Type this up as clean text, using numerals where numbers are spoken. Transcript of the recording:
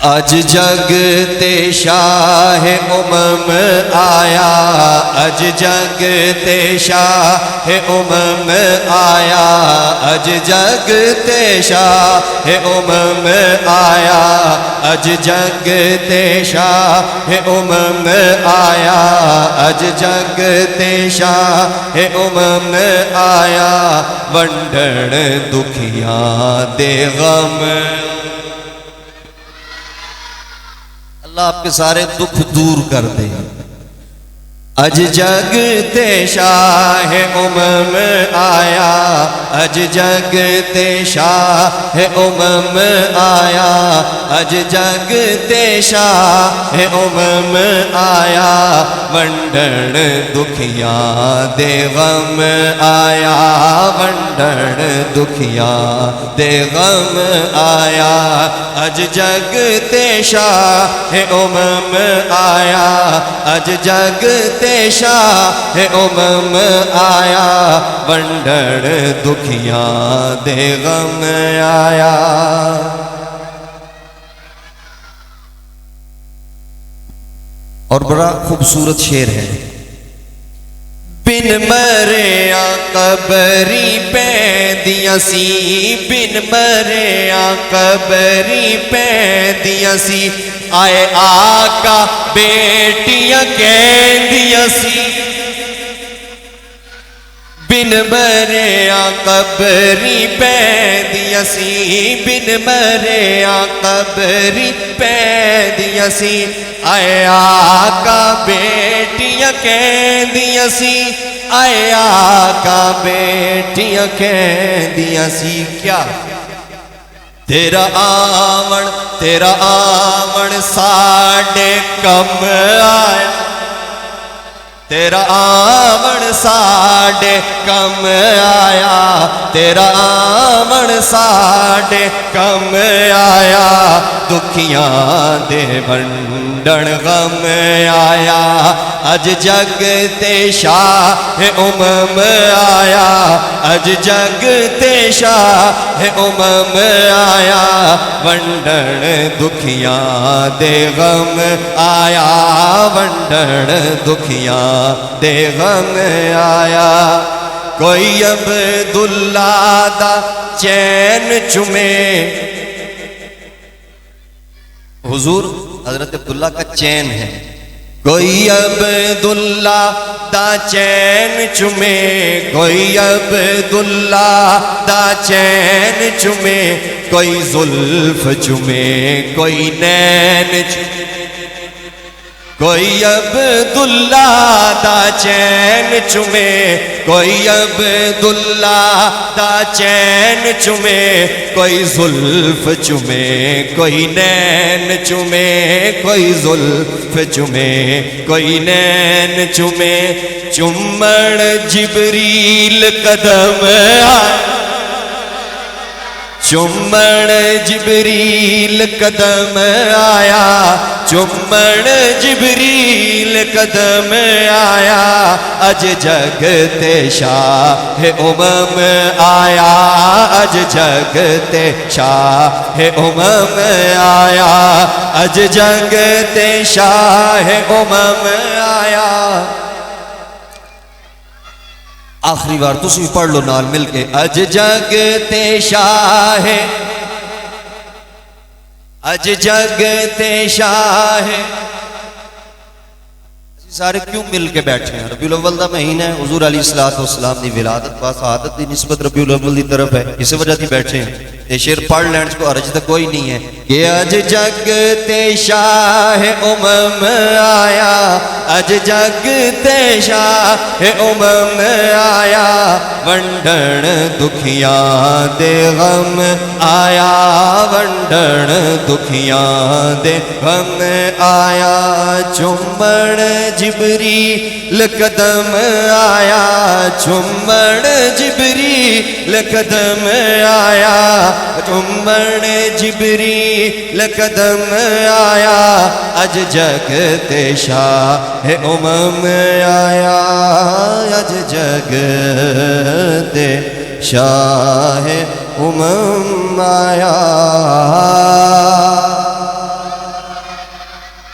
اج جگ تے شاہ امم آیا، اج جگ تے شاہ امم آیا، اج جگ تے شاہ امم آیا، اج جگ تے شاہ امم آیا، اج جگ تے شاہ امم آیا، ونڈن دکھیاں دے غم۔ اللہ آپ کے سارے دکھ دور کر دے۔ اج جگ تے شاہ امم آیا، اج جگ تے شاہ امم آیا، اج جگ تے شاہ امم آیا، ونڈن دکھیاں دے غم آیا، ونڈن دکھیاں دے غم آیا، اج جگ تے شاہ امم آیا، اج جگ تے شاہ امم آیا، ونڈن دکھیاں دے غم آیا۔ اور بڑا خوبصورت شعر ہے۔ بن مریا قبری پیندیاں سی، بن مریا قبری پیندیاں سی، آئے آقا بیٹیاں کہندیاں سی۔ بن مریا قبری پیندیاں سی، بن مریا قبری پیندیاں سی، آئے آقا بیٹیاں کہندیاں سی، آئے آقا بیٹیاں کہندیاں سی۔ کیا تیرا آمن ساڈے کم آیا، تیرا آمن ساڈے کم آیا، تیرا آمن ساڈے کم آیا، دکھیاں دے ونڈن غم آیا، اج جگ تے شاہ امم آیا، اج جگ تے شاہ امم آیا، ونڈن دکھیاں دے غم آیا، ونڈن دکھیاں دے غم آیا۔ کوئی عبداللہ دا چین چومے، حضور حضرت عبداللہ کا چین ہے، کوئی عبداللہ دا چین چومے، کوئی عبداللہ دا چین چومے، کوئی زلف چومے، کوئی نین چومے، کوئی عبداللہ دا چین چومے، کوئی عبداللہ دا چین چومے، کوئی زلف چومے، کوئی نین چومے، کوئی زلف چومے، کوئی نین چومے، چمڑ جبریل قدم آیا، چمڑ جبریل قدم آیا، چمڑ جبریل قدم آیا، اج جگ تے شاہ امم آیا، اج جگ تے شاہ امم آیا، اج جگ تے شاہ امم آیا۔ آخری بار تسی بھی پڑھ لو نال مل کے، اج جگ تے شاہ، اج جگ تے شاہ۔ سارے کیوں مل کے بیٹھے ہیں؟ ربیع الاول دا مہینہ ہے، حضور علیہ السلام دی ولادت با شہادت دی نسبت ربیع الاول دی طرف ہے، اس وجہ دی بیٹھے ہیں۔ یہ شعر پڑھ لینچ کو حرج تک کوئی نہیں ہے کہ اج جگ تے شاہ امم آیا، اج جگ تے شاہ امم آیا، ونڈن دکھیاں دے غم آیا، ونڈن دکھیاں دے غم آیا، چمڑ جبریل قدم آیا، چمڑ جبریل قدم آیا، چمڑ جبریل قدم آیا، اج جگ تے شاہ امم آیا، اج جگ تے شاہ امم آیا۔